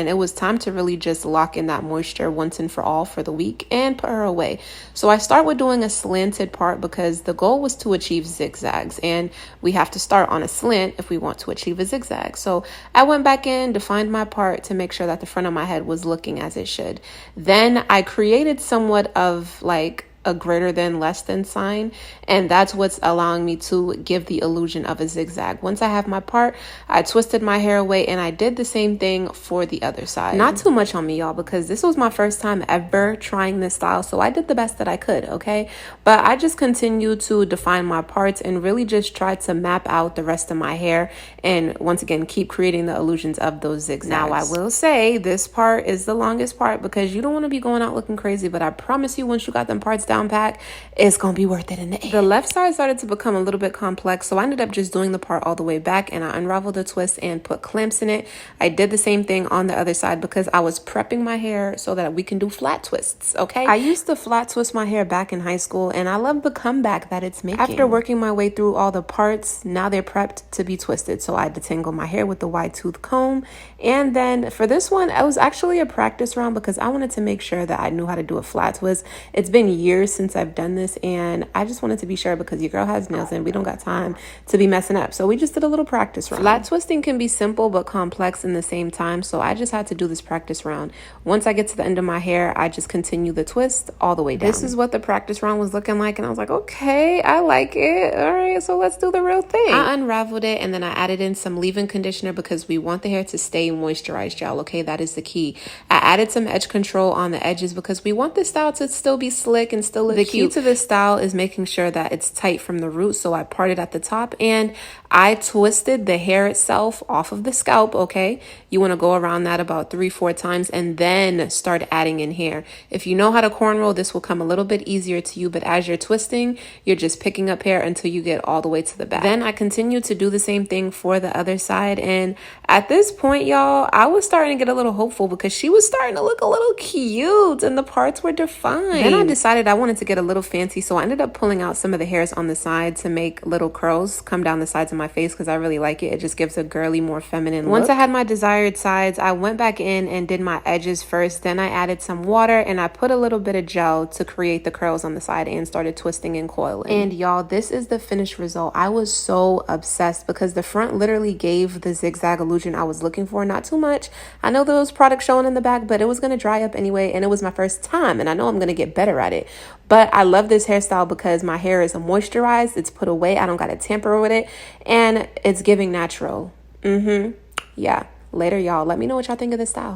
And it was time to really just lock in that moisture once and for all for the week and put her away. So I start with doing a slanted part because the goal was to achieve zigzags, and we have to start on a slant if we want to achieve a zigzag. So I went back in, defined my part to make sure that the front of my head was looking as it should. Then I created somewhat of like a greater than less than sign, and that's what's allowing me to give the illusion of a zigzag. Once I have my part, I twisted my hair away and I did the same thing for the other side. Not too much on me, y'all, because this was my first time ever trying this style, so I did the best that I could, okay? But I just continued to define my parts and really just try to map out the rest of my hair, and once again keep creating the illusions of those zigzags. Now I will say this part is the longest part because you don't want to be going out looking crazy, but I promise you once you got them parts down pat, it's gonna be worth it in the end. The left side started to become a little bit complex, so I ended up just doing the part all the way back, and I unraveled the twist and put clamps in it. I did the same thing on the other side because I was prepping my hair so that we can do flat twists, okay? I used to flat twist my hair back in high school, and I love the comeback that it's making. After working my way through all the parts, now they're prepped to be twisted. So I detangled my hair with the wide tooth comb, and then for this one, it was actually a practice round because I wanted to make sure that I knew how to do a flat twist. It's been years since I've done this, and I just wanted to be sure because your girl has nails and we don't got time to be messing up. So we just did a little practice round. Flat twisting can be simple but complex in the same time, so I just had to do this practice round. Once I get to the end of my hair, I just continue the twist all the way down. This is what the practice round was looking like, and I was like, okay, I like it. All right, so let's do the real thing. I unraveled it, and then I added in some leave-in conditioner because we want the hair to stay moisturized, y'all, okay? That is the key. I added some edge control on the edges because we want this style to still be slick and still look cute. The key to this style is making sure that it's tight from the root, so I parted at the top and I twisted the hair itself off of the scalp, okay? You want to go around that about 3-4 times and then start adding in hair. If you know how to cornrow, this will come a little bit easier to you, but as you're twisting, you're just picking up hair until you get all the way to the back. Then I continued to do the same thing for the other side, and at this point, y'all, I was starting to get a little hopeful because she was starting to look a little cute and the parts were defined. Then I decided I wanted to get a little fancy, so I ended up pulling out some of the hairs on the side to make little curls come down the sides of my face because I really like it. It just gives a girly, more feminine look. Once I had my desired sides, I went back in and did my edges first. Then I added some water and I put a little bit of gel to create the curls on the side and started twisting and coiling. And y'all, this is the finished result. I was so obsessed because the front literally gave the zigzag illusion I was looking for. Not too much. I know there was product showing in the back, but it was going to dry up anyway, and it was my first time, and I know I'm going to get better at it. But I love this hairstyle because my hair is moisturized, it's put away, I don't got to tamper with it, and it's giving natural. Yeah. Later, y'all. Let me know what y'all think of this style.